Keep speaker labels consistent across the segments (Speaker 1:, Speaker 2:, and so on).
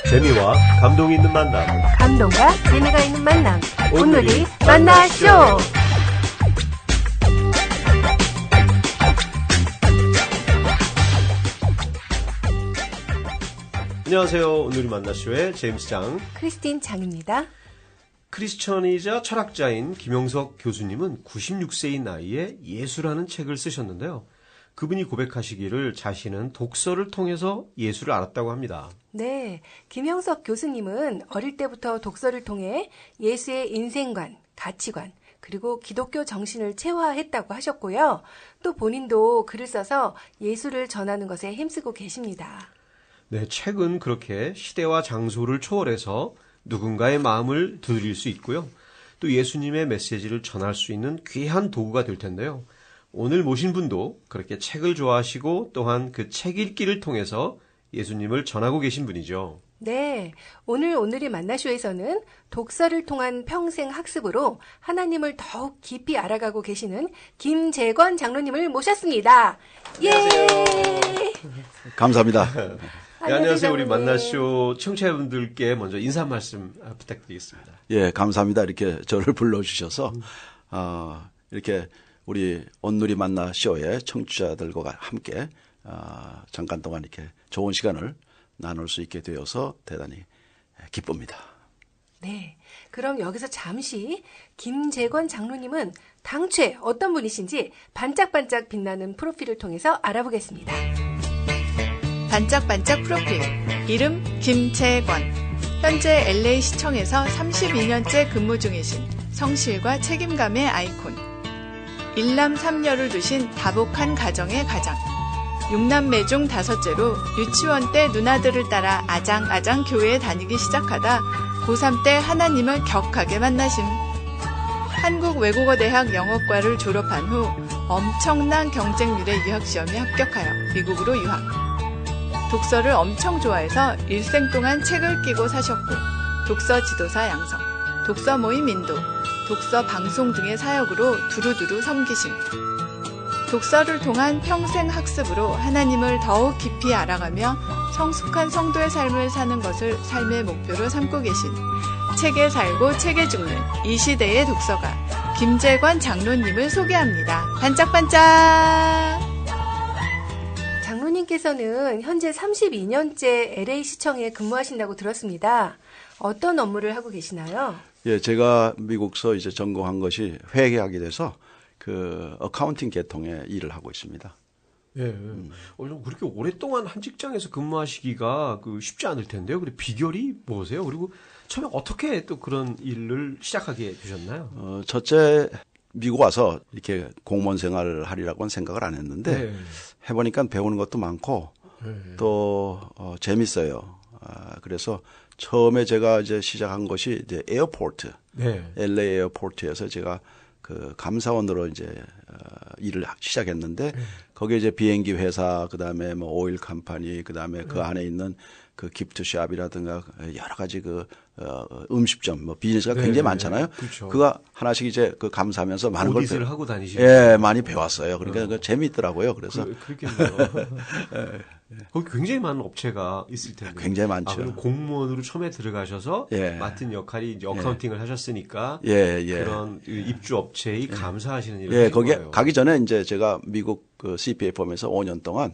Speaker 1: 재미와 감동이 있는 만남.
Speaker 2: 감동과 재미가 있는 만남. 오늘이 만나쇼.
Speaker 1: 안녕하세요. 오늘이 만나쇼의 제임스 장,
Speaker 2: 크리스틴 장입니다.
Speaker 1: 크리스천이자 철학자인 김영석 교수님은 96세의 나이에 예수라는 책을 쓰셨는데요. 그분이 고백하시기를 자신은 독서를 통해서 예수를 알았다고 합니다.
Speaker 2: 네, 김영석 교수님은 어릴 때부터 독서를 통해 예수의 인생관, 가치관, 그리고 기독교 정신을 체화했다고 하셨고요. 또 본인도 글을 써서 예수를 전하는 것에 힘쓰고 계십니다.
Speaker 1: 네, 책은 그렇게 시대와 장소를 초월해서 누군가의 마음을 두드릴 수 있고요. 또 예수님의 메시지를 전할 수 있는 귀한 도구가 될 텐데요. 오늘 모신 분도 그렇게 책을 좋아하시고 또한 그 책 읽기를 통해서 예수님을 전하고 계신 분이죠.
Speaker 2: 네, 오늘이 만나쇼에서는 독서를 통한 평생 학습으로 하나님을 더욱 깊이 알아가고 계시는 김재권 장로님을 모셨습니다.
Speaker 1: 안녕하세요.
Speaker 2: 예!
Speaker 3: 감사합니다.
Speaker 1: 네, 안녕하세요. 우리
Speaker 2: 장로님.
Speaker 1: 만나쇼 청취자분들께 먼저 인사 말씀 부탁드리겠습니다.
Speaker 3: 예, 감사합니다. 이렇게 저를 불러주셔서 이렇게 우리 온누리 만나 쇼의 청취자들과 함께 잠깐 동안 이렇게 좋은 시간을 나눌 수 있게 되어서 대단히 기쁩니다.
Speaker 2: 네, 그럼 여기서 잠시 김재권 장로님은 당최 어떤 분이신지 반짝반짝 빛나는 프로필을 통해서 알아보겠습니다.
Speaker 4: 반짝반짝 프로필. 이름 김재권. 현재 LA시청에서 32년째 근무 중이신 성실과 책임감의 아이콘. 일남 삼녀를 두신 다복한 가정의 가장. 6남매 중 5째로 유치원 때 누나들을 따라 아장아장 교회에 다니기 시작하다 고3 때 하나님을 격하게 만나심. 한국외국어대학 영어과를 졸업한 후 엄청난 경쟁률의 유학시험에 합격하여 미국으로 유학. 독서를 엄청 좋아해서 일생 동안 책을 끼고 사셨고 독서 지도사 양성, 독서 모임 인도, 독서 방송 등의 사역으로 두루두루 섬기심. 독서를 통한 평생 학습으로 하나님을 더욱 깊이 알아가며 성숙한 성도의 삶을 사는 것을 삶의 목표로 삼고 계신 책에 살고 책에 죽는 이 시대의 독서가 김재권 장로님을 소개합니다. 반짝반짝!
Speaker 2: 장로님께서는 현재 32년째 LA시청에 근무하신다고 들었습니다. 어떤 업무를 하고 계시나요?
Speaker 3: 예, 제가 미국서 이제 전공한 것이 회계학이 돼서 그 어카운팅 계통의 일을 하고 있습니다.
Speaker 1: 예. 그렇게 오랫동안 한 직장에서 근무하시기가 쉽지 않을 텐데요. 그리고 비결이 무엇이에요? 그리고 처음에 어떻게 또 그런 일을 시작하게 되셨나요?
Speaker 3: 첫째 미국 와서 이렇게 공무원 생활을 하리라고는 생각을 안 했는데
Speaker 1: 네.
Speaker 3: 해보니까 배우는 것도 많고 또 재밌어요. 그래서 처음에 제가 이제 시작한 것이 이제 에어포트,
Speaker 1: 네.
Speaker 3: LA 에어포트에서 제가 그 감사원으로 이제 일을 시작했는데 거기에 이제 비행기 회사, 그다음에 뭐 오일 컴퍼니, 그다음에 그 안에 있는 그 기프트샵이라든가 여러 가지 그 음식점, 뭐 비즈니스가
Speaker 1: 네,
Speaker 3: 굉장히 많잖아요.
Speaker 1: 그렇죠.
Speaker 3: 그거 하나씩 이제 그 감사하면서 많은 걸
Speaker 1: 오디트를 하고 다니시고.
Speaker 3: 예, 많이 배웠어요. 그러니까 그 재미있더라고요. 그래서
Speaker 1: 그렇겠네요. 거기 굉장히 많은 업체가 있을 텐데.
Speaker 3: 굉장히 많죠.
Speaker 1: 그럼 공무원으로 처음에 들어가셔서
Speaker 3: 예.
Speaker 1: 맡은 역할이 이제 어카운팅을 하셨으니까
Speaker 3: 예.
Speaker 1: 그런 입주 업체에 감사하시는 일을
Speaker 3: 예,
Speaker 1: 하신
Speaker 3: 거기에
Speaker 1: 거예요.
Speaker 3: 가기 전에 이제 제가 미국 그 CPA 펌에서 5년 동안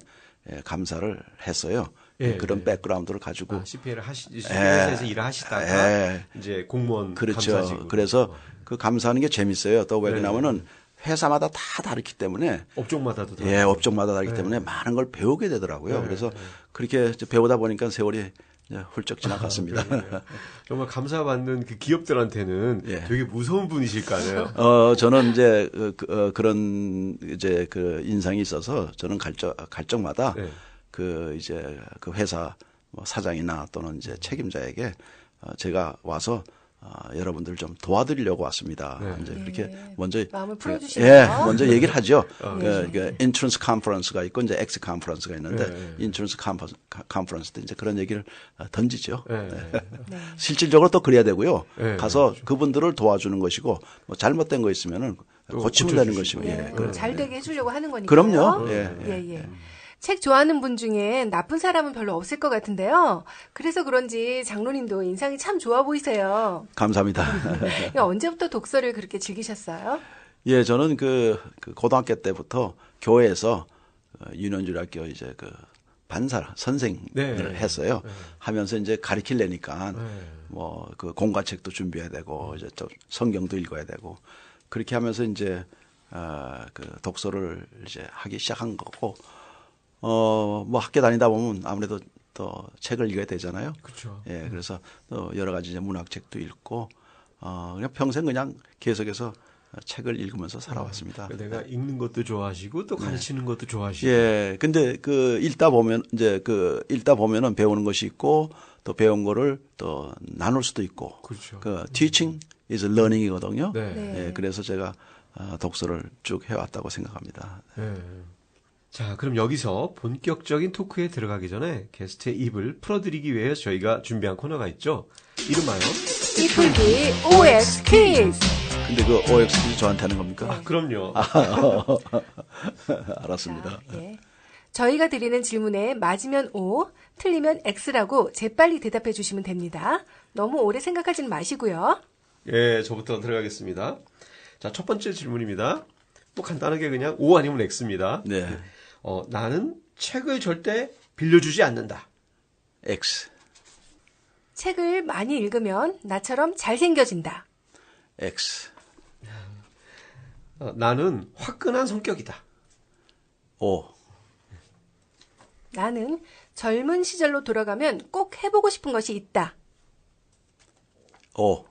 Speaker 3: 감사를 했어요.
Speaker 1: 예,
Speaker 3: 그런
Speaker 1: 예.
Speaker 3: 백그라운드를 가지고
Speaker 1: CPA를 회사에서 일을 하시다가 이제 공무원
Speaker 3: 그렇죠.
Speaker 1: 감사직으로.
Speaker 3: 그래서 그 감사하는 게 재밌어요. 또 왜냐하면은 회사마다 다 다르기 때문에
Speaker 1: 업종마다도
Speaker 3: 예, 업종마다 다르기 때문에 많은 걸 배우게 되더라고요. 그래서 그렇게 이제 배우다 보니까 세월이 이제 훌쩍 지나갔습니다.
Speaker 1: 정말 감사받는 그 기업들한테는
Speaker 3: 예.
Speaker 1: 되게 무서운 분이실 거 아니에요.
Speaker 3: 저는 이제 그런 이제 그 인상이 있어서 저는 갈 적마다
Speaker 1: 네.
Speaker 3: 그 이제 그 회사 뭐 사장이나 또는 이제 책임자에게 제가 와서 여러분들 좀 도와드리려고 왔습니다.
Speaker 1: 네.
Speaker 3: 이제 그렇게 먼저
Speaker 2: 마음을 풀어주시네요.
Speaker 3: 예, 먼저 얘기를 하죠. 그 인트런스 컨퍼런스가 있고 이제 엑스 컨퍼런스가 있는데 인트런스 컨퍼런스 때 이제 그런 얘기를 던지죠.
Speaker 1: 네.
Speaker 2: 네.
Speaker 3: 실질적으로 또 그래야 되고요.
Speaker 1: 네,
Speaker 3: 가서
Speaker 1: 그렇죠.
Speaker 3: 그분들을 도와주는 것이고 뭐 잘못된 거 있으면은 고치면 되는 것이고.
Speaker 2: 네,
Speaker 3: 예.
Speaker 2: 잘 되게 해주려고 하는 거니까요.
Speaker 3: 그럼요.
Speaker 2: 예. 책 좋아하는 분 중에 나쁜 사람은 별로 없을 것 같은데요. 그래서 그런지 장로님도 인상이 참 좋아 보이세요.
Speaker 3: 감사합니다.
Speaker 2: 언제부터 독서를 그렇게 즐기셨어요?
Speaker 3: 예, 저는 그 고등학교 때부터 교회에서 윤현주학교 이제 그 반사 선생을
Speaker 1: 네.
Speaker 3: 했어요.
Speaker 1: 네.
Speaker 3: 하면서 이제 가르치려니까
Speaker 1: 네.
Speaker 3: 뭐 그 공과책도 준비해야 되고 이제 또 성경도 읽어야 되고 그렇게 하면서 이제 그 독서를 이제 하기 시작한 거고 뭐 학교 다니다 보면 아무래도 또 책을 읽어야 되잖아요.
Speaker 1: 그렇죠.
Speaker 3: 예, 그래서 또 여러 가지 이제 문학책도 읽고 그냥 평생 그냥 계속해서 책을 읽으면서 살아왔습니다.
Speaker 1: 내가 읽는 것도 좋아하시고 또 가르치는 것도 좋아하시고.
Speaker 3: 예, 근데 그 읽다 보면은 배우는 것이 있고 또 배운 거를 또 나눌 수도 있고.
Speaker 1: 그렇죠.
Speaker 3: 그 teaching is learning이거든요.
Speaker 1: 네.
Speaker 2: 네.
Speaker 3: 예, 그래서 제가 독서를 쭉 해왔다고 생각합니다.
Speaker 1: 네. 자, 그럼 여기서 본격적인 토크에 들어가기 전에 게스트의 입을 풀어드리기 위해 저희가 준비한 코너가 있죠. 이름하여
Speaker 2: 삐풀기 OX 퀴즈.
Speaker 3: 근데 그 OX 퀴즈 저한테 하는 겁니까?
Speaker 1: 아, 그럼요.
Speaker 3: 알았습니다.
Speaker 2: 자, 예. 저희가 드리는 질문에 맞으면 O, 틀리면 X라고 재빨리 대답해 주시면 됩니다. 너무 오래 생각하지는 마시고요.
Speaker 1: 예, 저부터 들어가겠습니다. 자, 첫 번째 질문입니다. 뭐 간단하게 그냥 O 아니면 X입니다.
Speaker 3: 네.
Speaker 1: 나는 책을 절대 빌려주지 않는다.
Speaker 3: X.
Speaker 2: 책을 많이 읽으면 나처럼 잘생겨진다.
Speaker 3: X.
Speaker 1: 나는 화끈한 성격이다.
Speaker 3: O.
Speaker 2: 나는 젊은 시절로 돌아가면 꼭 해보고 싶은 것이 있다.
Speaker 3: O.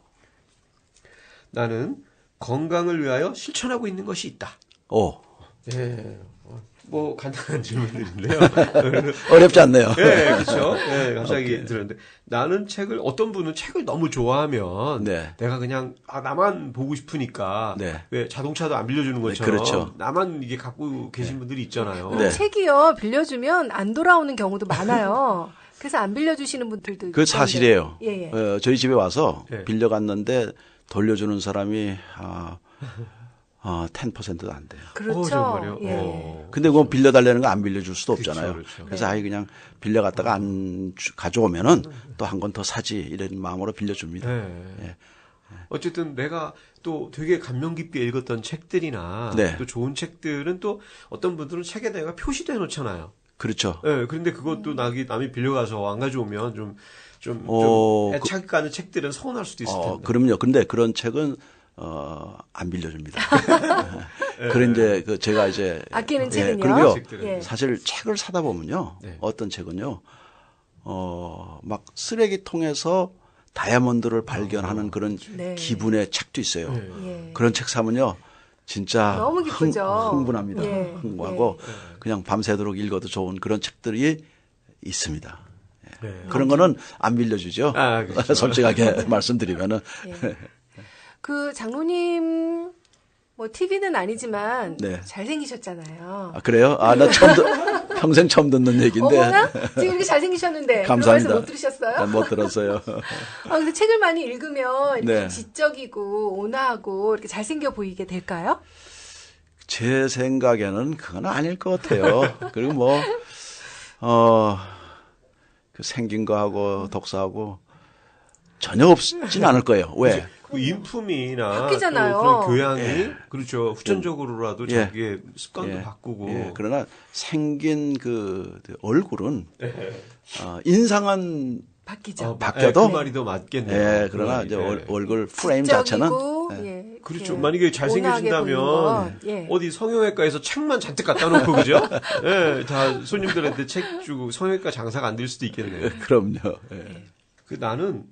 Speaker 1: 나는 건강을 위하여 실천하고 있는 것이 있다.
Speaker 3: O.
Speaker 1: 예, 뭐 간단한 질문들인데요.
Speaker 3: 어렵지 않네요.
Speaker 1: 예, 그렇죠. 예, 갑자기 들었는데 나는 어떤 분은 책을 너무 좋아하면
Speaker 3: 네.
Speaker 1: 내가 그냥 나만 보고 싶으니까
Speaker 3: 네.
Speaker 1: 왜 자동차도 안 빌려주는 것처럼
Speaker 3: 그렇죠.
Speaker 1: 나만 이게 갖고 계신 분들이 있잖아요.
Speaker 3: 네.
Speaker 2: 책이요, 빌려주면 안 돌아오는 경우도 많아요. 그래서 안 빌려주시는 분들도
Speaker 3: 그
Speaker 2: 있던데.
Speaker 3: 사실이에요.
Speaker 2: 예, 예.
Speaker 3: 저희 집에 와서
Speaker 1: 예.
Speaker 3: 빌려갔는데 돌려주는 사람이 10%도 안 돼요.
Speaker 2: 그렇죠.
Speaker 1: 정말요?
Speaker 2: 예.
Speaker 3: 근데 그거 빌려달라는 거 안 빌려줄 수도 없잖아요.
Speaker 1: 그렇죠.
Speaker 3: 그래서 아예 그냥 빌려갔다가 안 가져오면은 또 한 권 더 사지 이런 마음으로 빌려줍니다.
Speaker 1: 네. 어쨌든 내가 또 되게 감명 깊게 읽었던 책들이나
Speaker 3: 네.
Speaker 1: 또 좋은 책들은 또 어떤 분들은 책에 내가 표시도 해놓잖아요.
Speaker 3: 그렇죠.
Speaker 1: 네, 그런데 그것도 남이 빌려가서 안 가져오면 좀 애착 가는 책들은 서운할 수도 있을 텐데.
Speaker 3: 그럼요. 근데 그런 책은 안 빌려줍니다. 그런 이제 제가 이제
Speaker 2: 아끼는 책은요?
Speaker 3: 그리고요.
Speaker 1: 책들은.
Speaker 2: 예.
Speaker 3: 사실 책을 사다 보면요.
Speaker 1: 네.
Speaker 3: 어떤 책은요. 막 쓰레기통에서 다이아몬드를 발견하는 그런
Speaker 2: 네.
Speaker 3: 기분의 책도 있어요.
Speaker 1: 네.
Speaker 2: 예.
Speaker 3: 그런 책 사면요. 진짜
Speaker 2: 너무 기쁘죠.
Speaker 3: 흥분합니다.
Speaker 2: 예.
Speaker 3: 흥분하고 그냥 밤새도록 읽어도 좋은 그런 책들이 있습니다.
Speaker 1: 네.
Speaker 3: 그런 거는 안 빌려주죠.
Speaker 1: 아, 그렇죠.
Speaker 3: 솔직하게 말씀드리면은.
Speaker 2: 예. 그 장로님 뭐 TV는 아니지만
Speaker 3: 네.
Speaker 2: 잘생기셨잖아요.
Speaker 3: 아, 그래요? 나 평생 처음 듣는 얘기인데.
Speaker 2: 어머나 지금 이렇게 잘생기셨는데
Speaker 3: 감사합니다.
Speaker 2: 그런 말씀 못 들으셨어요?
Speaker 3: 못 들었어요.
Speaker 2: 근데 책을 많이 읽으면 이렇게
Speaker 3: 네.
Speaker 2: 지적이고 온화하고 이렇게 잘생겨 보이게 될까요?
Speaker 3: 제 생각에는 그건 아닐 것 같아요. 그리고 뭐, 그 생긴 거하고 독서하고 전혀 없진 않을 거예요. 왜?
Speaker 1: 그 인품이나
Speaker 2: 바뀌잖아요.
Speaker 1: 또 그런 교양이 그렇죠. 후천적으로라도
Speaker 3: 예.
Speaker 1: 자기의 습관도
Speaker 3: 예.
Speaker 1: 바꾸고.
Speaker 3: 예, 그러나 생긴 그 얼굴은 인상은
Speaker 2: 바뀌죠.
Speaker 3: 바뀌어도?
Speaker 1: 그 말이 더 맞겠네요.
Speaker 3: 예, 그러나
Speaker 1: 그
Speaker 3: 이제
Speaker 1: 말이. 예.
Speaker 3: 얼굴 프레임 자체는
Speaker 2: 지적이고,
Speaker 3: 예.
Speaker 2: 예.
Speaker 1: 그렇죠.
Speaker 2: 예.
Speaker 1: 만약에
Speaker 2: 온화하게
Speaker 1: 잘생겨진다면
Speaker 2: 보이는 건, 예.
Speaker 1: 어디 성형외과에서 책만 잔뜩 갖다 놓고 그죠? 예, 다 손님들한테 책 주고 성형외과 장사가 안 될 수도 있겠네요.
Speaker 3: 그럼요. 예.
Speaker 1: 그 나는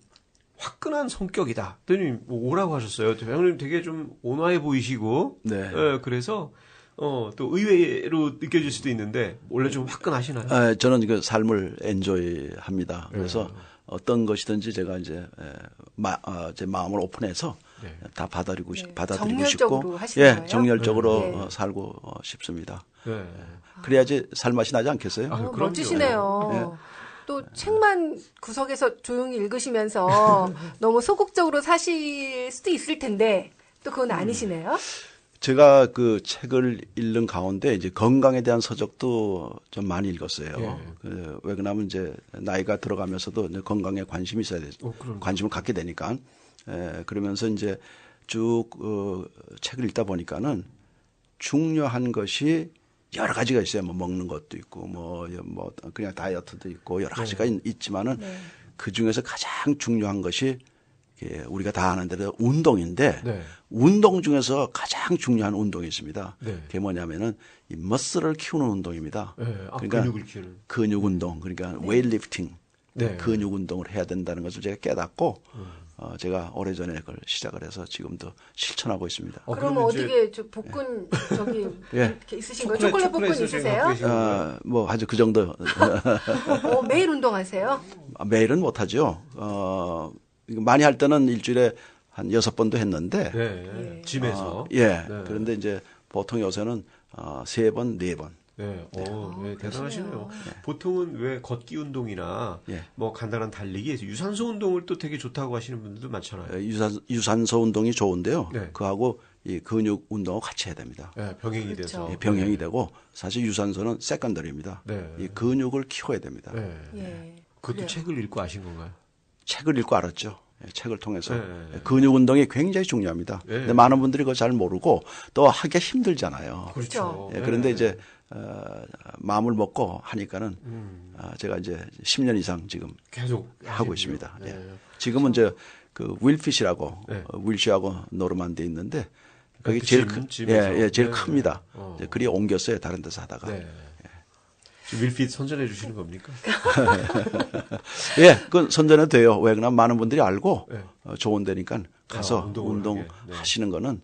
Speaker 1: 화끈한 성격이다. 그랬더니 뭐 오라고 하셨어요. 형님 되게 좀 온화해 보이시고,
Speaker 3: 네.
Speaker 1: 예, 그래서 또 의외로 느껴질 수도 있는데 원래 좀 화끈하시나요?
Speaker 3: 저는 그 삶을 엔조이합니다. 그래서 어떤 것이든지 제가 이제 제 마음을 오픈해서
Speaker 1: 네.
Speaker 3: 다 받아들이고
Speaker 2: 네.
Speaker 3: 받아들이고
Speaker 2: 정열적으로
Speaker 3: 싶고,
Speaker 2: 하시는 거예요?
Speaker 3: 정열적으로
Speaker 2: 네.
Speaker 3: 살고 싶습니다.
Speaker 1: 네.
Speaker 3: 그래야 살맛이 나지 않겠어요?
Speaker 1: 아, 그럼요.
Speaker 2: 멋지시네요. 또 책만 구석에서 조용히 읽으시면서 너무 소극적으로 사실 수도 있을 텐데 또 그건 아니시네요.
Speaker 3: 제가 그 책을 읽는 가운데 이제 건강에 대한 서적도 좀 많이 읽었어요.
Speaker 1: 예.
Speaker 3: 왜 그러냐면 이제 나이가 들어가면서도 이제 건강에 관심이 있어야 되죠. 관심을 갖게 되니까. 그러면서 이제 쭉 책을 읽다 보니까는 중요한 것이 여러 가지가 있어요. 뭐 먹는 것도 있고 뭐 그냥 다이어트도 있고 여러 가지가 있지만은 그 중에서 가장 중요한 것이 우리가 다 아는 대로 운동인데
Speaker 1: 네.
Speaker 3: 운동 중에서 가장 중요한 운동이 있습니다.
Speaker 1: 네.
Speaker 3: 그게 뭐냐면은 이 머슬을 키우는 운동입니다.
Speaker 1: 네.
Speaker 3: 그러니까
Speaker 1: 근육을 키우는.
Speaker 3: 근육 운동, 그러니까 웨이트리프팅,
Speaker 1: 네.
Speaker 3: 근육 운동을 해야 된다는 것을 제가 깨닫고 제가 오래전에 그걸 시작을 해서 지금도 실천하고 있습니다.
Speaker 2: 그러면
Speaker 1: 이제
Speaker 2: 어디게 저 복근 저기
Speaker 3: 예.
Speaker 2: 이렇게 있으신 거예요? 초콜릿 복근
Speaker 1: 지금
Speaker 2: 있으세요?
Speaker 1: 갖고 계시는 거예요?
Speaker 3: 뭐 아주 그 정도
Speaker 2: 매일 운동하세요?
Speaker 3: 매일은 못하죠. 많이 할 때는 일주일에 한 6번도 했는데
Speaker 1: 네. 짐에서.
Speaker 3: 예.
Speaker 1: 네.
Speaker 3: 그런데 이제 보통 요새는 3번, 4번.
Speaker 1: 네, 네, 대단하시네요. 보통은 왜 걷기 운동이나
Speaker 3: 예.
Speaker 1: 뭐 간단한 달리기, 유산소 운동을 또 되게 좋다고 하시는 분들도 많잖아요.
Speaker 3: 유산소 운동이 좋은데요.
Speaker 1: 네.
Speaker 3: 그하고 이 근육 운동을 같이 해야 됩니다.
Speaker 1: 네, 병행이
Speaker 2: 그렇죠.
Speaker 1: 돼서.
Speaker 3: 예, 병행이 되고 사실 유산소는 세컨더리입니다.
Speaker 1: 네.
Speaker 3: 이 근육을 키워야 됩니다.
Speaker 1: 네.
Speaker 2: 예.
Speaker 1: 그것도
Speaker 2: 그래요.
Speaker 1: 책을 읽고 아신 건가요?
Speaker 3: 책을 읽고 알았죠. 예, 책을 통해서
Speaker 1: 네.
Speaker 3: 근육 운동이 굉장히 중요합니다.
Speaker 1: 네.
Speaker 3: 근데 많은 분들이 그거 잘 모르고 또 하기가 힘들잖아요.
Speaker 2: 그렇죠.
Speaker 3: 예, 그런데 이제 마음을 먹고 하니까는 제가 이제 10년 이상 지금
Speaker 1: 계속
Speaker 3: 하고
Speaker 1: 하시는군요.
Speaker 3: 있습니다. 예.
Speaker 1: 네.
Speaker 3: 지금은 이제 그 윌핏이라고
Speaker 1: 네.
Speaker 3: 윌시하고 노르만디에 있는데 거기
Speaker 1: 그
Speaker 3: 제일
Speaker 1: 짐에서.
Speaker 3: 제일
Speaker 1: 네.
Speaker 3: 큽니다. 이제 그리 옮겼어요. 다른 데서 하다가.
Speaker 1: 네. 지금 밀핏 선전해 주시는 겁니까?
Speaker 3: 예, 그건 선전해도 돼요. 왜 그러냐면 많은 분들이 알고
Speaker 1: 네.
Speaker 3: 좋은 데니까 가서
Speaker 1: 운동을 하게. 네.
Speaker 3: 하시는 거는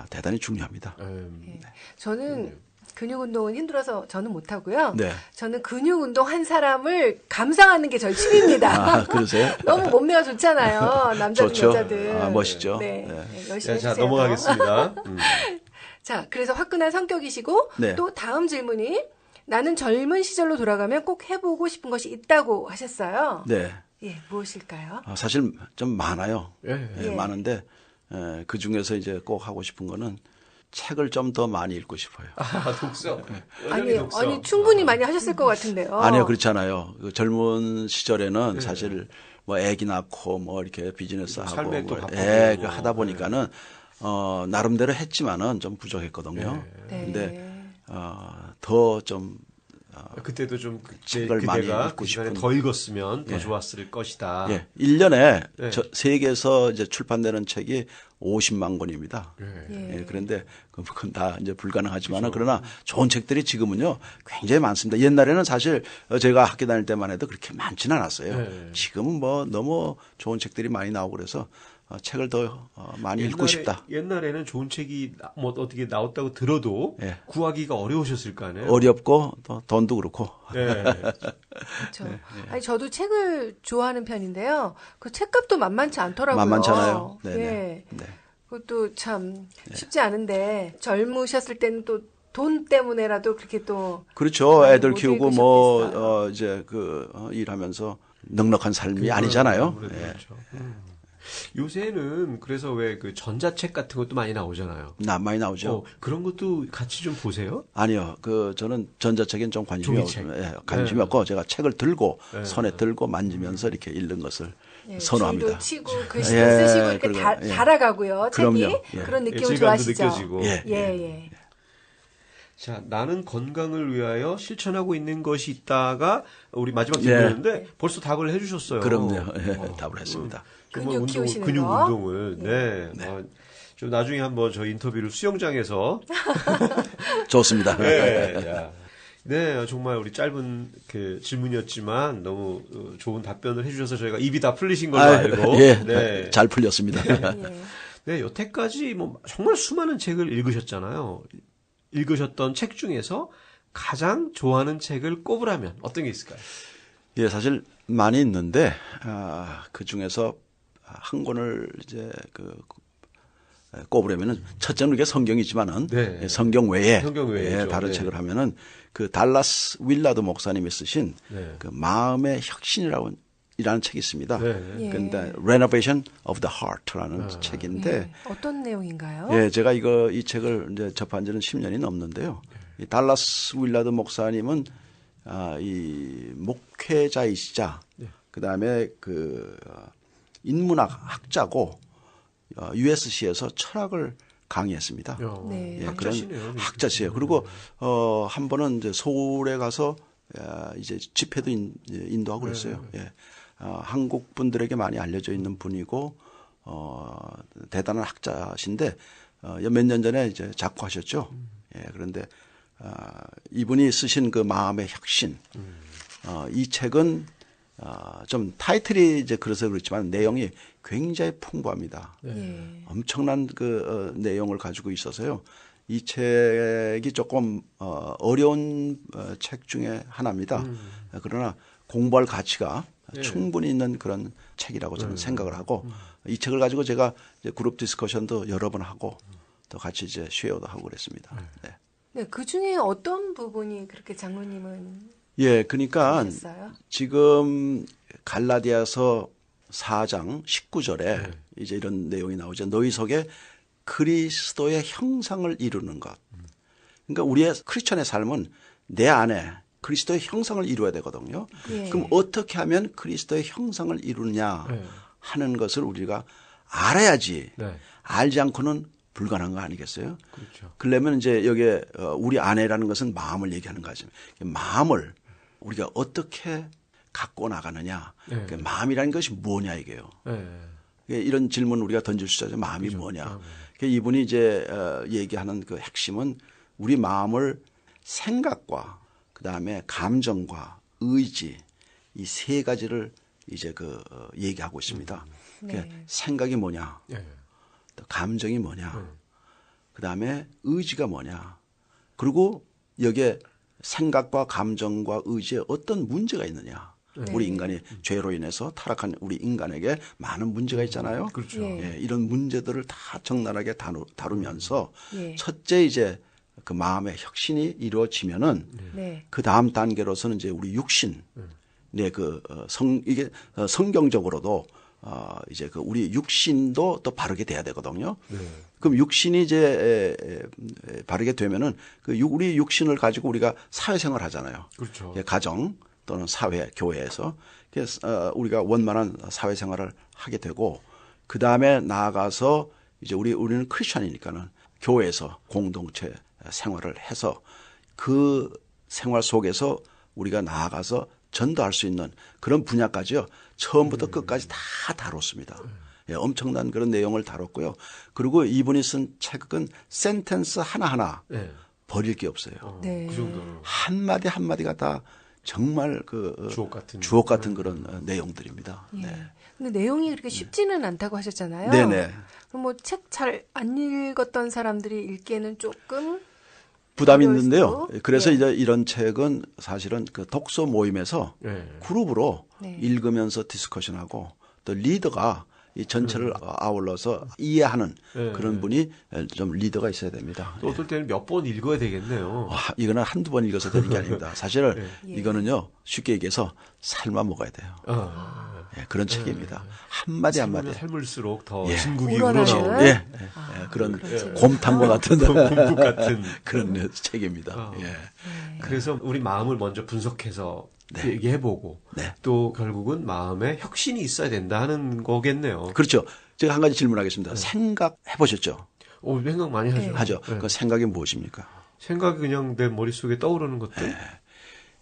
Speaker 3: 대단히 중요합니다.
Speaker 2: 예. 저는 근육 운동은 힘들어서 저는 못 하고요.
Speaker 3: 네.
Speaker 2: 저는 근육 운동 한 사람을 감상하는 게 저희 취미입니다.
Speaker 3: 그러세요?
Speaker 2: 너무 몸매가 좋잖아요. 남자들
Speaker 3: 좋죠.
Speaker 2: 여자들.
Speaker 3: 멋있죠.
Speaker 2: 네.
Speaker 3: 네.
Speaker 2: 네, 열심히
Speaker 1: 자,
Speaker 2: 해주세요.
Speaker 1: 넘어가겠습니다.
Speaker 2: 자, 그래서 화끈한 성격이시고
Speaker 3: 네.
Speaker 2: 또 다음 질문이 나는 젊은 시절로 돌아가면 꼭 해보고 싶은 것이 있다고 하셨어요.
Speaker 3: 네.
Speaker 2: 예, 무엇일까요?
Speaker 3: 사실 좀 많아요.
Speaker 1: 예.
Speaker 2: 예.
Speaker 3: 많은데 그 중에서 이제 꼭 하고 싶은 거는 책을 좀 더 많이 읽고 싶어요.
Speaker 1: 독서.
Speaker 2: 아니 충분히 많이 하셨을 것 같은데요.
Speaker 3: 아니요, 그렇잖아요. 그 젊은 시절에는 사실 뭐 애기 낳고 뭐 이렇게 비즈니스 하고
Speaker 1: 삶에 또 바쁘고.
Speaker 3: 그 하다 보니까는 나름대로 했지만은 좀 부족했거든요.
Speaker 2: 네.
Speaker 3: 근데 더 좀
Speaker 1: 그때도 좀
Speaker 3: 책을 많이
Speaker 1: 그때가
Speaker 3: 읽고
Speaker 1: 그 시간에
Speaker 3: 싶은.
Speaker 1: 더 읽었으면 더 좋았을 것이다.
Speaker 3: 예, 1년에
Speaker 1: 네.
Speaker 3: 세계에서 이제 출판되는 책이 50만 권입니다.
Speaker 2: 예.
Speaker 3: 예, 그런데 그건 다 이제 불가능하지만은 그러나 좋은 책들이 지금은요 굉장히 많습니다. 옛날에는 사실 제가 학교 다닐 때만 해도 그렇게 많지는 않았어요.
Speaker 1: 네.
Speaker 3: 지금은 뭐 너무 좋은 책들이 많이 나오고 그래서 책을 더 많이 읽고 싶다.
Speaker 1: 옛날에는 좋은 책이 뭐 어떻게 나왔다고 들어도
Speaker 3: 예.
Speaker 1: 구하기가 어려우셨을 거 아니에요.
Speaker 3: 어렵고 또 돈도 그렇고.
Speaker 1: 예.
Speaker 2: 그렇죠. 아니 저도 책을 좋아하는 편인데요. 그 책값도 만만치 않더라고요.
Speaker 3: 만만찮아요. 네,
Speaker 2: 예.
Speaker 3: 네. 네.
Speaker 2: 그것도 참 쉽지 않은데 젊으셨을 때는 또 돈 때문에라도 그렇게 또
Speaker 3: 그렇죠.
Speaker 2: 많이
Speaker 3: 애들
Speaker 2: 못
Speaker 3: 키우고
Speaker 2: 읽으셨겠어요.
Speaker 3: 뭐 이제 일하면서 넉넉한 삶이 아니잖아요.
Speaker 1: 아무래도
Speaker 3: 예.
Speaker 1: 그렇죠. 요새는 그래서 왜 그 전자책 같은 것도 많이 나오잖아요.
Speaker 3: 많이 나오죠.
Speaker 1: 그런 것도 같이 좀 보세요.
Speaker 3: 아니요. 저는 전자책엔 좀 관심이
Speaker 1: 종이책.
Speaker 3: 관심이
Speaker 1: 네.
Speaker 3: 없고 제가 책을 들고
Speaker 1: 네.
Speaker 3: 손에 들고 만지면서 이렇게 읽는 것을
Speaker 2: 예,
Speaker 3: 선호합니다.
Speaker 2: 줄도 치고 글씨도
Speaker 3: 예,
Speaker 2: 쓰시고 이렇게
Speaker 3: 그리고, 예.
Speaker 2: 달아가고요. 책이
Speaker 3: 그럼요. 예.
Speaker 2: 그런 느낌을
Speaker 1: 질감도
Speaker 2: 좋아하시죠.
Speaker 1: 느껴지고.
Speaker 3: 예.
Speaker 2: 예.
Speaker 1: 자, 나는 건강을 위하여 실천하고 있는 것이 있다가 우리 마지막
Speaker 3: 예.
Speaker 1: 질문이었는데 벌써 답을 해주셨어요.
Speaker 3: 그럼요. 예, 답을 했습니다.
Speaker 2: 근육 키우시는
Speaker 1: 근육
Speaker 2: 거.
Speaker 1: 운동을. 네. 좀 나중에 한번 저 인터뷰를 수영장에서.
Speaker 3: 좋습니다.
Speaker 1: 네. 자. 네, 정말 우리 짧은 그 질문이었지만 너무 좋은 답변을 해주셔서 저희가 입이 다 풀리신 걸로 알고.
Speaker 3: 예,
Speaker 1: 네.
Speaker 3: 잘 풀렸습니다.
Speaker 2: 예.
Speaker 1: 네, 여태까지 뭐 정말 수많은 책을 읽으셨잖아요. 읽으셨던 책 중에서 가장 좋아하는 책을 꼽으라면 어떤 게 있을까요?
Speaker 3: 예, 사실 많이 있는데 그 중에서 한 권을 이제 꼽으려면은 첫째는 이게 성경이지만은
Speaker 1: 네.
Speaker 3: 성경 외에
Speaker 1: 성경 외에죠.
Speaker 3: 다른
Speaker 1: 네.
Speaker 3: 책을 하면은 그 달라스 윌라드 목사님이 쓰신
Speaker 1: 네.
Speaker 3: 그 마음의 혁신이라고 이라는 책이 있습니다.
Speaker 1: 네.
Speaker 2: 예.
Speaker 3: 그런데 Renovation of the Heart라는 책인데
Speaker 2: 예. 어떤 내용인가요?
Speaker 3: 예, 제가 이 책을 이제 접한 지는 10년이 넘는데요. 이 달라스 윌라드 목사님은 이 목회자이시자 그다음에 인문학 학자고 USC에서 철학을 강의했습니다.
Speaker 2: 네.
Speaker 1: 학자시네요.
Speaker 3: 그런 학자시에요. 그리고 한 번은 이제 서울에 가서 이제 집회도 인도하고 그랬어요. 예. 한국 분들에게 많이 알려져 있는 분이고 대단한 학자신데 몇 년 전에 이제 작고하셨죠. 예. 그런데 이분이 쓰신 그 마음의 혁신 이 책은 좀 타이틀이 이제 그래서 그렇지만 내용이 굉장히 풍부합니다.
Speaker 2: 예.
Speaker 3: 엄청난 내용을 가지고 있어서요. 이 책이 조금 어려운 책 중에 하나입니다. 그러나 공부할 가치가 충분히 있는 그런 책이라고 저는 생각을 하고 이 책을 가지고 제가 이제 그룹 디스커션도 여러 번 하고 또 같이 이제 쉐어도 하고 그랬습니다. 네.
Speaker 2: 네, 그 중에 어떤 부분이 그렇게 장로님은
Speaker 3: 예, 그러니까
Speaker 2: 하셨어요?
Speaker 3: 지금 갈라디아서 4장 19절에 이제 이런 내용이 나오죠. 너희 속에 그리스도의 형상을 이루는 것. 그러니까 우리의 크리스천의 삶은 내 안에 그리스도의 형상을 이루어야 되거든요.
Speaker 2: 예.
Speaker 3: 그럼 어떻게 하면 그리스도의 형상을 이루느냐 하는 것을 우리가 알아야지.
Speaker 1: 네.
Speaker 3: 알지 않고는 불가능한 거 아니겠어요?
Speaker 1: 그렇죠.
Speaker 3: 그러면 이제 여기에 우리 안에라는 것은 마음을 얘기하는 거죠. 마음을 우리가 어떻게 갖고 나가느냐.
Speaker 1: 네.
Speaker 3: 그 마음이라는 것이 뭐냐 이게요.
Speaker 1: 네.
Speaker 3: 이런 질문 우리가 던질 수 있죠. 마음이 뭐냐. 이분이 이제 얘기하는 그 핵심은 우리 마음을 생각과 그다음에 감정과 의지 이 세 가지를 이제 얘기하고 있습니다. 그러니까 생각이 뭐냐.
Speaker 1: 네.
Speaker 3: 또 감정이 뭐냐. 그다음에 의지가 뭐냐. 그리고 여기에 생각과 감정과 의지에 어떤 문제가 있느냐. 우리 인간이 죄로 인해서 타락한 우리 인간에게 많은 문제가 있잖아요.
Speaker 1: 그렇죠.
Speaker 2: 예.
Speaker 3: 예, 이런 문제들을 다 적나라하게 다루면서
Speaker 2: 예.
Speaker 3: 첫째 이제 그 마음의 혁신이 이루어지면은
Speaker 2: 네.
Speaker 3: 그 다음 단계로서는 이제 우리 육신, 네, 이게 성경적으로도 이제 우리 육신도 또 바르게 돼야 되거든요. 그럼 육신이 이제 바르게 되면은 우리 육신을 가지고 우리가 사회생활 하잖아요.
Speaker 1: 그렇죠.
Speaker 3: 예, 가정 또는 사회, 교회에서 그래서 우리가 원만한 사회생활을 하게 되고 그 다음에 나아가서 이제 우리는 크리스천이니까는 교회에서 공동체 생활을 해서 그 생활 속에서 우리가 나아가서 전도할 수 있는 그런 분야까지요. 처음부터 끝까지 다 다뤘습니다. 예, 엄청난 그런 내용을 다뤘고요. 그리고 이분이 쓴 책은 센텐스 하나하나
Speaker 1: 네.
Speaker 3: 버릴 게 없어요.
Speaker 2: 네.
Speaker 1: 그 정도로
Speaker 3: 한마디 한마디가 다 정말 주옥 같은 그런 내용들입니다.
Speaker 2: 예.
Speaker 3: 네.
Speaker 2: 근데 내용이 그렇게 쉽지는 않다고 하셨잖아요.
Speaker 3: 네네.
Speaker 2: 그럼 뭐 책 잘 안 읽었던 사람들이 읽기에는 조금
Speaker 3: 부담이
Speaker 2: 어려울
Speaker 3: 있는데요.
Speaker 2: 수도.
Speaker 3: 그래서
Speaker 2: 예.
Speaker 3: 이제 이런 책은 사실은 독서 모임에서
Speaker 1: 네.
Speaker 3: 그룹으로
Speaker 2: 네.
Speaker 3: 읽으면서 디스커션하고 또 리더가 이 전체를 아울러서 이해하는 그런 분이 좀 리더가 있어야 됩니다.
Speaker 1: 또 어떨 때는 몇 번 읽어야 되겠네요.
Speaker 3: 이거는 한두 번 읽어서 되는 게 아닙니다. 사실
Speaker 2: 예.
Speaker 3: 이거는요 쉽게 얘기해서 삶아 먹어야 돼요. 예, 그런 책입니다. 한마디 한마디.
Speaker 1: 삶을수록 더
Speaker 3: 예.
Speaker 1: 진국이
Speaker 2: 우러나는?
Speaker 1: 우러나오는
Speaker 3: 예, 그런
Speaker 2: 그런 책이구나.
Speaker 3: 곰탕과 같은
Speaker 1: 공국 같은.
Speaker 3: 그런 책입니다. 예.
Speaker 1: 그래서 우리 마음을 먼저 분석해서 얘기해보고
Speaker 3: 네.
Speaker 1: 또 결국은 마음에 혁신이 있어야 된다는 거겠네요.
Speaker 3: 그렇죠. 제가 한 가지 질문하겠습니다. 생각해 보셨죠?
Speaker 1: 생각 많이 하죠.
Speaker 3: 하죠.
Speaker 1: 네.
Speaker 3: 그 생각이 무엇입니까?
Speaker 1: 생각이 그냥 내 머릿속에 떠오르는 것들.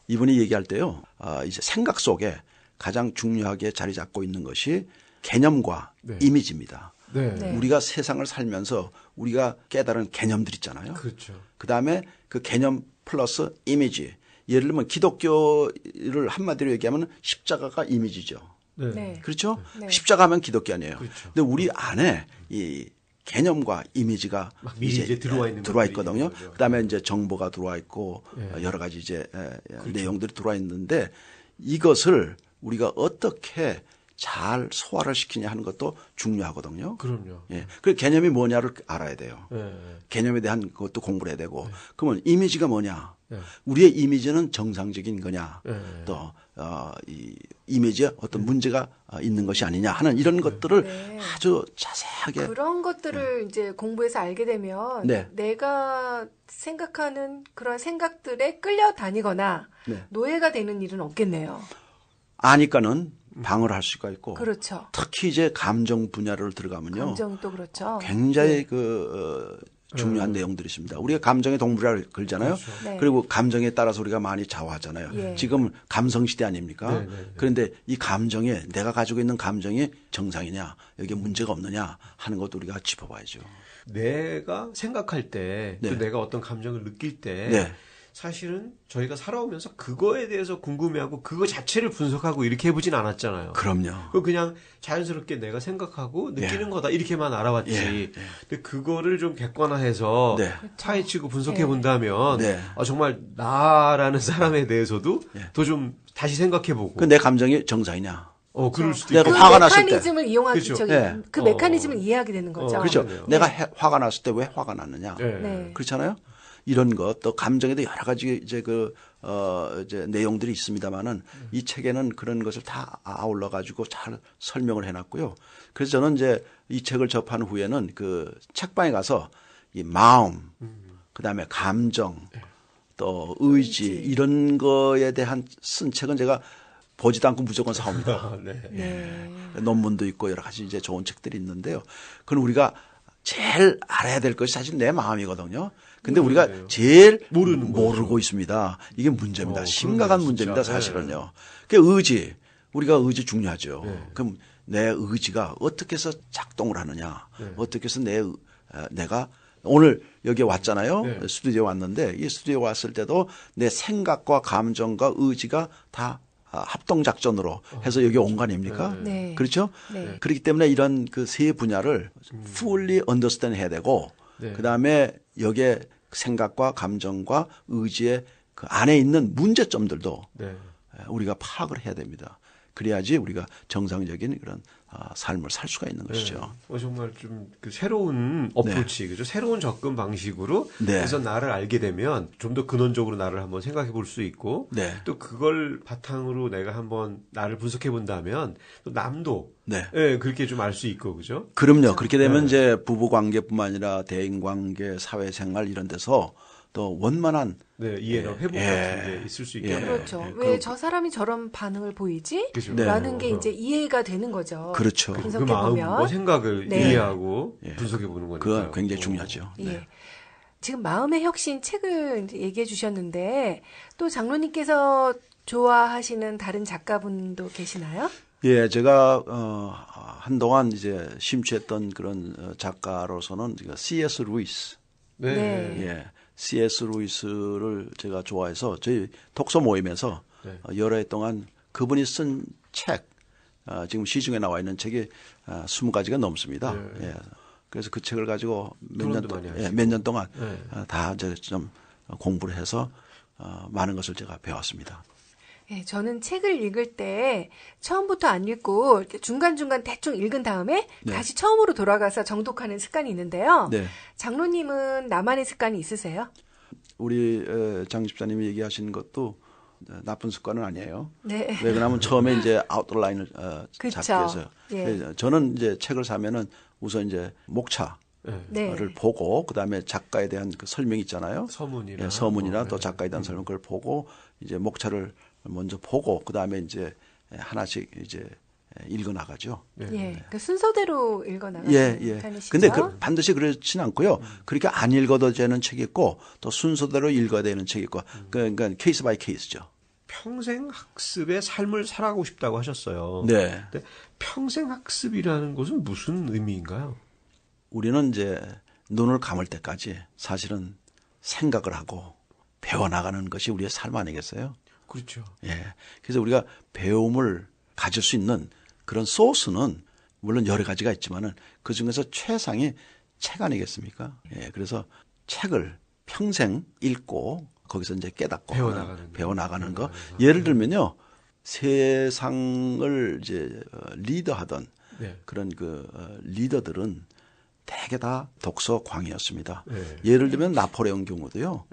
Speaker 3: 이분이 얘기할 때요. 이제 생각 속에 가장 중요하게 자리 잡고 있는 것이 개념과 이미지입니다.
Speaker 1: 네.
Speaker 2: 네.
Speaker 3: 우리가 세상을 살면서 우리가 깨달은 개념들 있잖아요.
Speaker 1: 그렇죠.
Speaker 3: 그다음에 그 개념 플러스 이미지. 예를 들면 기독교를 한마디로 얘기하면 십자가가 이미지죠.
Speaker 1: 네.
Speaker 2: 네.
Speaker 3: 그렇죠?
Speaker 2: 네.
Speaker 3: 십자가 하면 기독교 아니에요.
Speaker 1: 그렇죠.
Speaker 3: 근데 우리 안에 이 개념과 이미지가
Speaker 1: 막 미리 이제 들어와 있는
Speaker 3: 들어와
Speaker 1: 것들이
Speaker 3: 있거든요.
Speaker 1: 있는 거죠.
Speaker 3: 그다음에 이제 정보가 들어와 있고 여러 가지 이제 내용들이 들어와 있는데 이것을 우리가 어떻게 잘 소화를 시키냐 하는 것도 중요하거든요.
Speaker 1: 그럼요.
Speaker 3: 예. 그 개념이 뭐냐를 알아야 돼요.
Speaker 1: 네.
Speaker 3: 개념에 대한 것도 공부를 해야 되고 그러면 이미지가 뭐냐?
Speaker 1: 네.
Speaker 3: 우리의 이미지는 정상적인 거냐,
Speaker 1: 네.
Speaker 3: 또 이 이미지에 어떤 문제가 있는 것이 아니냐 하는 이런 것들을
Speaker 2: 네.
Speaker 3: 아주 자세하게
Speaker 2: 그런 것들을 이제 공부해서 알게 되면
Speaker 3: 네.
Speaker 2: 내가 생각하는 그런 생각들에 끌려다니거나
Speaker 3: 네.
Speaker 2: 노예가 되는 일은 없겠네요.
Speaker 3: 아니까는 방어를 할 수가 있고
Speaker 2: 그렇죠.
Speaker 3: 특히 이제 감정 분야를 들어가면요.
Speaker 2: 감정도 그렇죠.
Speaker 3: 굉장히 중요한 내용들이 있습니다. 우리가 감정의 동물이라고 그러잖아요.
Speaker 1: 그렇죠.
Speaker 2: 네.
Speaker 3: 그리고 감정에 따라서 우리가 많이 좌우하잖아요.
Speaker 2: 예.
Speaker 3: 지금 감성 시대 아닙니까?
Speaker 1: 네, 네, 네.
Speaker 3: 그런데 이 감정에 내가 가지고 있는 감정이 정상이냐, 여기에 문제가 없느냐 하는 것도 우리가 짚어봐야죠.
Speaker 1: 내가 생각할 때, 또
Speaker 3: 네.
Speaker 1: 내가 어떤 감정을 느낄 때,
Speaker 3: 네.
Speaker 1: 사실은 저희가 살아오면서 그거에 대해서 궁금해하고 그거 자체를 분석하고 이렇게 해보진 않았잖아요.
Speaker 3: 그럼요.
Speaker 1: 그거 그냥 자연스럽게 내가 생각하고 느끼는
Speaker 3: 예.
Speaker 1: 거다 이렇게만 알아봤지.
Speaker 3: 예.
Speaker 1: 근데 그거를 좀 객관화해서
Speaker 3: 네.
Speaker 1: 파헤치고 분석해 본다면
Speaker 3: 네.
Speaker 1: 정말 나라는 사람에 대해서도
Speaker 3: 예.
Speaker 1: 더 좀 다시 생각해보고.
Speaker 3: 그 내 감정이 정상이냐?
Speaker 1: 그럴 수도
Speaker 3: 내가
Speaker 1: 있고.
Speaker 2: 그
Speaker 3: 화가 났을 때.
Speaker 2: 메커니즘을 이용하기
Speaker 1: 그렇죠.
Speaker 2: 저기
Speaker 3: 네.
Speaker 2: 그 메커니즘을 이해하게 되는 거죠.
Speaker 3: 그렇죠.
Speaker 1: 그러네요.
Speaker 3: 내가 화가 났을 때 왜 화가 났느냐?
Speaker 1: 네.
Speaker 2: 네.
Speaker 3: 그렇잖아요. 이런 것, 또 감정에도 여러 가지 이제 이제 내용들이 있습니다만은 이 책에는 그런 것을 다 아울러 가지고 잘 설명을 해놨고요. 그래서 저는 이제 이 책을 접한 후에는 그 책방에 가서 이 마음, 그 다음에 감정, 또 의지, 이런 거에 대한 쓴 책은 제가 보지도 않고 무조건 사옵니다.
Speaker 1: 네.
Speaker 2: 네.
Speaker 3: 논문도 있고 여러 가지 이제 좋은 책들이 있는데요. 그건 우리가 제일 알아야 될 것이 사실 내 마음이거든요. 근데 우리가 제일 모르고 있습니다. 이게 문제입니다. 심각한
Speaker 1: 그러네요,
Speaker 3: 문제입니다.
Speaker 1: 진짜.
Speaker 3: 사실은요. 그 의지, 우리가 의지 중요하죠. 그럼 내 의지가 어떻게 해서 작동을 하느냐, 어떻게 해서 내가 오늘 여기 왔잖아요.
Speaker 1: 네.
Speaker 3: 스튜디오에 왔는데 이 스튜디오에 왔을 때도 내 생각과 감정과 의지가 다 합동작전으로 해서 여기 온 거 아닙니까?
Speaker 2: 네.
Speaker 3: 그렇죠?
Speaker 2: 네.
Speaker 3: 그렇기 때문에 이런 그 세 분야를 fully understand 해야 되고
Speaker 1: 네.
Speaker 3: 그다음에 여기에 생각과 감정과 의지의 그 안에 있는 문제점들도
Speaker 1: 네.
Speaker 3: 우리가 파악을 해야 됩니다. 그래야지 우리가 정상적인 그런 삶을 살 수가 있는 것이죠.
Speaker 1: 정말 좀 그 새로운 어프로치, 그죠? 새로운 접근 방식으로
Speaker 3: 네.
Speaker 1: 그래서 나를 알게 되면 좀 더 근원적으로 나를 한번 생각해 볼 수 있고
Speaker 3: 네.
Speaker 1: 또 그걸 바탕으로 내가 한번 나를 분석해 본다면 또 남도
Speaker 3: 네.
Speaker 1: 그렇게 좀 알 수 있고, 그죠?
Speaker 3: 그럼요. 그렇게 되면 이제 부부 관계뿐만 아니라 대인 관계, 사회생활 이런 데서 또 원만한
Speaker 1: 이해나 회복 같은 게 있을 수 있겠네요.
Speaker 2: 그렇죠. 왜 저 사람이 저런 반응을 보이지?
Speaker 1: 그죠.
Speaker 2: 라는 게 이제 이해가 되는 거죠.
Speaker 3: 그렇죠.
Speaker 1: 그
Speaker 2: 분석해
Speaker 1: 마음과
Speaker 2: 보면.
Speaker 1: 생각을
Speaker 2: 네.
Speaker 1: 이해하고 분석해 보는 거니까.
Speaker 3: 그건 굉장히 중요하죠.
Speaker 2: 예.
Speaker 3: 네.
Speaker 2: 지금 마음의 혁신 책을 이제 얘기해 주셨는데 또 장로님께서 좋아하시는 다른 작가분도 계시나요?
Speaker 3: 예, 제가 한동안 이제 심취했던 그런 작가로서는 C.S. 루이스.
Speaker 1: 네.
Speaker 2: 네.
Speaker 3: 예. C.S. 루이스를 제가 좋아해서 저희 독서 모임에서
Speaker 1: 네.
Speaker 3: 여러 해 동안 그분이 쓴 책, 지금 시중에 나와 있는 책이 20가지가 넘습니다.
Speaker 1: 네.
Speaker 3: 예. 그래서 그 책을 가지고
Speaker 1: 토론도 많이 하시고.
Speaker 3: 몇 년 동안
Speaker 1: 네.
Speaker 3: 다 이제 좀 공부를 해서 많은 것을 제가 배웠습니다.
Speaker 2: 예, 저는 책을 읽을 때 처음부터 안 읽고 이렇게 중간중간 대충 읽은 다음에
Speaker 3: 네.
Speaker 2: 다시 처음으로 돌아가서 정독하는 습관이 있는데요.
Speaker 3: 네.
Speaker 2: 장로님은 나만의 습관이 있으세요?
Speaker 3: 우리 장 집사님이 얘기하신 것도 나쁜 습관은 아니에요.
Speaker 2: 네.
Speaker 3: 왜 그러냐면 처음에 이제 아웃라인을
Speaker 2: 그쵸.
Speaker 3: 잡기 위해서요.
Speaker 2: 예.
Speaker 3: 저는 이제 책을 사면은 우선 이제 목차를
Speaker 2: 네.
Speaker 3: 보고 그다음에 작가에 대한 그 설명 있잖아요.
Speaker 1: 서문이나
Speaker 3: 예, 서문이나 또 작가에 대한 설명 그걸 보고 이제 목차를 먼저 보고 그다음에 이제 하나씩 이제 읽어 나가죠.
Speaker 2: 예. 그 순서대로 읽어 나가는
Speaker 3: 예.
Speaker 2: 편이시죠?
Speaker 3: 근데 반드시 그렇지는 않고요. 그렇게 안 읽어도 되는 책이 있고 또 순서대로 읽어야 되는 책이 있고 그러니까 케이스 바이 케이스죠.
Speaker 1: 평생 학습의 삶을 살아가고 싶다고 하셨어요.
Speaker 3: 네.
Speaker 1: 근데 평생 학습이라는 것은 무슨 의미인가요?
Speaker 3: 우리는 이제 눈을 감을 때까지 사실은 생각을 하고 배워나가는 것이 우리의 삶 아니겠어요?
Speaker 1: 그렇죠.
Speaker 3: 예. 그래서 우리가 배움을 가질 수 있는 그런 소스는 물론 여러 가지가 있지만은 그 중에서 최상이 책 아니겠습니까? 예. 그래서 책을 평생 읽고 거기서 이제 깨닫고 배워나가는 거. 예를 들면요. 세상을 이제 리더하던 그런 그 리더들은 대개 다 독서광이었습니다. 예를 들면 나폴레옹 경우도요.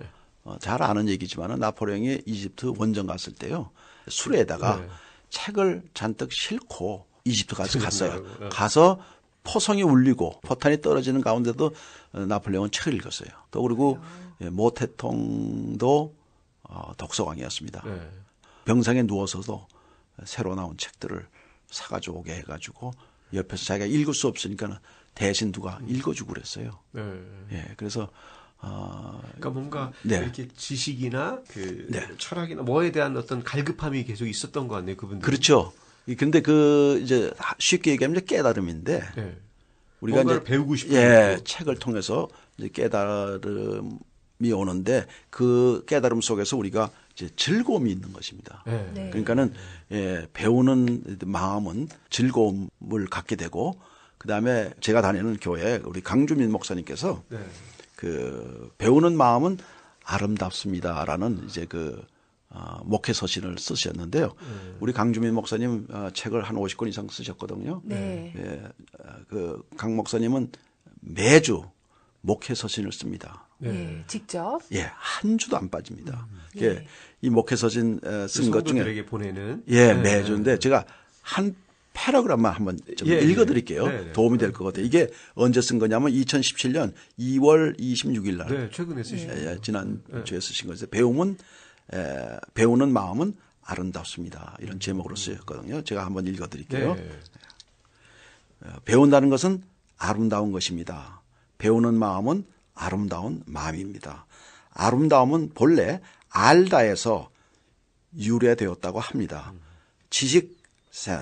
Speaker 3: 잘 아는 얘기지만은 나폴레옹이 이집트 원정 갔을 때요. 수레에다가
Speaker 1: 네.
Speaker 3: 책을 잔뜩 싣고 이집트 갔어요.
Speaker 1: 네.
Speaker 3: 가서 포성이 울리고 포탄이 떨어지는 가운데도 나폴레옹은 책을 읽었어요. 또 그리고 모태통도 독서광이었습니다.
Speaker 1: 네.
Speaker 3: 병상에 누워서도 새로 나온 책들을 사가지고 오게 해가지고 옆에서 자기가 읽을 수 없으니까 대신 누가 읽어주고 그랬어요.
Speaker 1: 네.
Speaker 3: 예, 그래서
Speaker 1: 그러니까 뭔가
Speaker 3: 네.
Speaker 1: 이렇게 지식이나 그
Speaker 3: 네.
Speaker 1: 철학이나 뭐에 대한 어떤 갈급함이 계속 있었던 것 같네요, 그분들.
Speaker 3: 그렇죠. 근데 이제 쉽게 얘기하면 이제 깨달음인데
Speaker 1: 네.
Speaker 3: 우리가
Speaker 1: 뭔가를
Speaker 3: 이제
Speaker 1: 배우고 싶은
Speaker 3: 예,
Speaker 1: 거고.
Speaker 3: 책을 통해서 이제 깨달음이 오는데 그 깨달음 속에서 우리가 이제 즐거움이 있는 것입니다.
Speaker 1: 네.
Speaker 2: 네.
Speaker 3: 그러니까는 배우는 마음은 즐거움을 갖게 되고 그다음에 제가 다니는 교회 우리 강주민 목사님께서
Speaker 1: 네.
Speaker 3: 배우는 마음은 아름답습니다라는 이제 목회 서신을 쓰셨는데요. 우리 강주민 목사님 책을 한 50권 이상 쓰셨거든요.
Speaker 2: 네.
Speaker 3: 예, 강 목사님은 매주 목회 서신을 씁니다.
Speaker 2: 예, 직접.
Speaker 3: 예, 한 주도 안 빠집니다.
Speaker 2: 네.
Speaker 3: 예, 이 목회 서신 쓴 것 중에
Speaker 1: 성도들에게 보내는
Speaker 3: 예, 매주인데 제가 한 패러그램만 한번 좀
Speaker 1: 예,
Speaker 3: 읽어드릴게요.
Speaker 1: 네, 네.
Speaker 3: 도움이 될 것 같아요. 이게 언제 쓴 거냐면 2017년 2월 26일 날.
Speaker 1: 네, 최근에 쓰신 거예요.
Speaker 3: 예, 지난 주에 쓰신 거죠. 배우는 마음은 아름답습니다. 이런 제목으로 쓰였거든요. 제가 한번 읽어드릴게요.
Speaker 1: 네.
Speaker 3: 배운다는 것은 아름다운 것입니다. 배우는 마음은 아름다운 마음입니다. 아름다움은 본래 알다에서 유래되었다고 합니다. 지식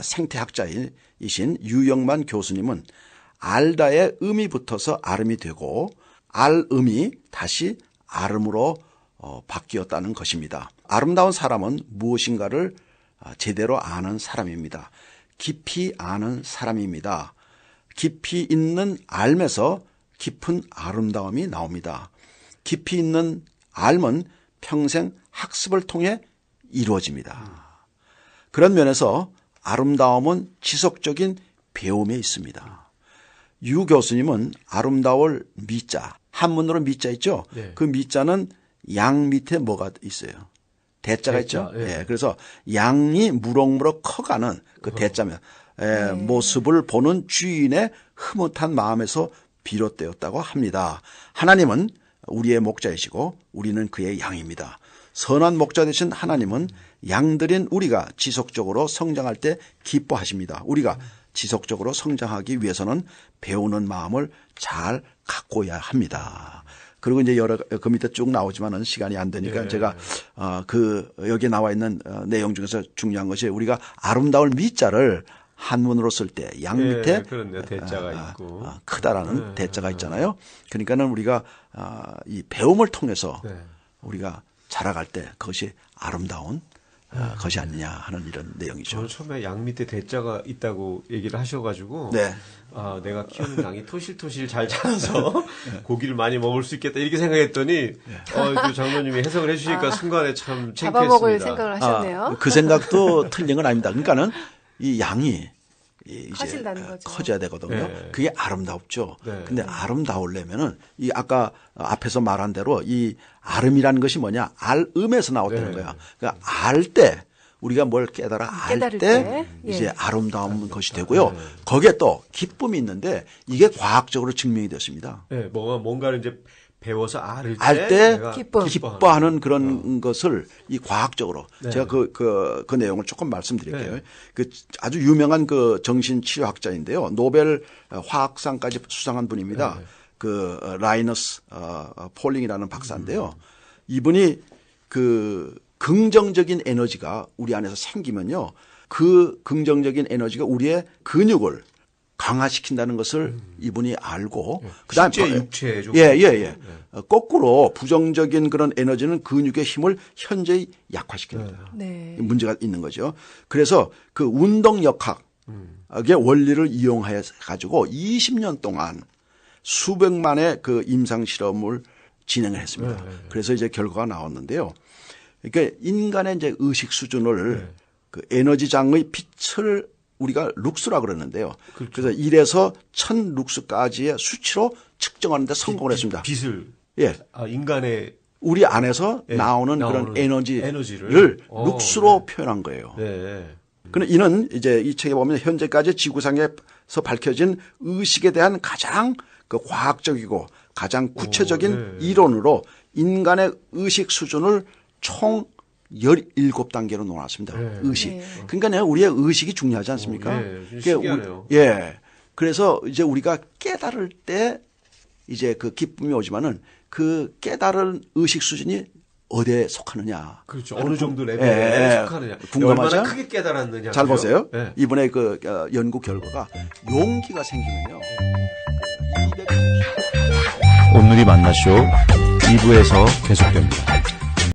Speaker 3: 생태학자이신 유영만 교수님은 알다의 음이 붙어서 아름이 되고 알음이 다시 아름으로 바뀌었다는 것입니다. 아름다운 사람은 무엇인가를 제대로 아는 사람입니다. 깊이 아는 사람입니다. 깊이 있는 알에서 깊은 아름다움이 나옵니다. 깊이 있는 알은 평생 학습을 통해 이루어집니다. 그런 면에서 아름다움은 지속적인 배움에 있습니다. 유 교수님은 아름다울 미자, 한문으로 미자 있죠?
Speaker 1: 네.
Speaker 3: 그 미자는 양 밑에 뭐가 있어요? 대자가
Speaker 1: 대자,
Speaker 3: 있죠?
Speaker 1: 예.
Speaker 3: 예, 그래서 양이 무럭무럭 커가는 그 대자면 모습을 보는 주인의 흐뭇한 마음에서 비롯되었다고 합니다. 하나님은 우리의 목자이시고 우리는 그의 양입니다. 선한 목자 되신 하나님은 양들인 우리가 지속적으로 성장할 때 기뻐하십니다. 우리가 지속적으로 성장하기 위해서는 배우는 마음을 잘 갖고야 합니다. 그리고 이제 그 밑에 쭉 나오지만은 시간이 안 되니까
Speaker 1: 네.
Speaker 3: 제가 여기에 나와 있는 내용 중에서 중요한 것이 우리가 아름다울 미자를 한문으로 쓸 때 양
Speaker 1: 예,
Speaker 3: 밑에
Speaker 1: 그렇네요. 대자가 있고.
Speaker 3: 크다라는 대자가 있잖아요. 그러니까는 우리가 이 배움을 통해서
Speaker 1: 네.
Speaker 3: 우리가 자라갈 때 그것이 아름다운 것이 아니냐 하는 이런 내용이죠.
Speaker 1: 저는 처음에 양 밑에 대자가 있다고 얘기를 하셔가지고
Speaker 3: 네.
Speaker 1: 내가 키우는 양이 토실토실 잘 자라서 고기를 많이 먹을 수 있겠다 이렇게 생각했더니 그 장로님이 해석을 해주시니까 순간에 참
Speaker 2: 잡아먹을
Speaker 1: 창피했습니다.
Speaker 2: 생각을 하셨네요.
Speaker 3: 그 생각도 틀린 건 아닙니다. 그러니까는 이 양이 이제
Speaker 2: 커진다는 거죠.
Speaker 3: 커져야 되거든요.
Speaker 1: 네.
Speaker 3: 그게 아름답죠.
Speaker 1: 네.
Speaker 3: 근데 아름다우려면은 이 아까 앞에서 말한 대로 이 아름이라는 것이 뭐냐? 알음에서 나왔다는
Speaker 1: 네.
Speaker 3: 거야. 그러니까 알 때 우리가 뭘 깨달아 알
Speaker 2: 깨달을
Speaker 3: 때
Speaker 2: 때,
Speaker 3: 이제
Speaker 2: 예.
Speaker 3: 아름다운 것이 되고요. 거기에 또 기쁨이 있는데 이게 과학적으로 증명이 됐습니다.
Speaker 1: 네, 뭔가를 이제 배워서 알
Speaker 3: 알
Speaker 1: 때
Speaker 3: 때
Speaker 2: 기쁨.
Speaker 3: 기뻐하는 그런 것을 이 과학적으로
Speaker 1: 네.
Speaker 3: 제가 그 내용을 조금 말씀드릴게요. 그 아주 유명한 그 정신치료학자인데요. 노벨 화학상까지 수상한 분입니다.
Speaker 1: 네.
Speaker 3: 그 라이너스 폴링이라는 박사인데요. 이분이 그 긍정적인 에너지가 우리 안에서 생기면요. 그 긍정적인 에너지가 우리의 근육을 강화시킨다는 것을 이분이 알고 그다음에
Speaker 1: 실제 육체에 좀
Speaker 3: 예. 거꾸로 부정적인 그런 에너지는 근육의 힘을 현저히 약화시킵니다.
Speaker 2: 네.
Speaker 3: 문제가 있는 거죠. 그래서 그 운동 역학의 원리를 이용해 가지고 20년 동안 수백만의 그 임상 실험을 진행을 했습니다. 그래서 이제 결과가 나왔는데요. 그러니까 인간의 이제 의식 수준을 그 에너지장의 빛을 우리가 룩스라 그러는데요.
Speaker 1: 그렇죠.
Speaker 3: 그래서 1에서 1000 룩스까지의 수치로 측정하는 데 성공을 했습니다.
Speaker 1: 빛을
Speaker 3: 예.
Speaker 1: 인간의
Speaker 3: 우리 안에서
Speaker 1: 네,
Speaker 3: 나오는
Speaker 1: 나오는
Speaker 3: 그런 에너지를
Speaker 1: 에너지를.
Speaker 3: 룩스로
Speaker 1: 네.
Speaker 3: 표현한 거예요.
Speaker 1: 네.
Speaker 3: 근데 이는 이제 이 책에 보면 현재까지 지구상에서 밝혀진 의식에 대한 가장 그 과학적이고 가장 구체적인
Speaker 1: 네.
Speaker 3: 이론으로 인간의 의식 수준을 총 17단계로 놓았습니다.
Speaker 1: 네.
Speaker 3: 의식.
Speaker 4: 네.
Speaker 3: 그러니까 우리의 의식이 중요하지 않습니까?
Speaker 1: 네,
Speaker 3: 그게
Speaker 1: 신기하네요.
Speaker 3: 예. 그래서 이제 우리가 깨달을 때 이제 그 기쁨이 오지만은 그 깨달은 의식 수준이 어디에 속하느냐.
Speaker 1: 그렇죠. 어느 정도
Speaker 3: 예,
Speaker 1: 레벨에
Speaker 3: 예.
Speaker 1: 속하느냐.
Speaker 3: 궁금하죠?
Speaker 1: 얼마나 크게 깨달았느냐.
Speaker 3: 잘
Speaker 1: 그죠?
Speaker 3: 보세요.
Speaker 1: 네.
Speaker 3: 이번에 그 연구 결과가 용기가 생기면요.
Speaker 5: 오늘이 만나쇼 2부에서 계속됩니다.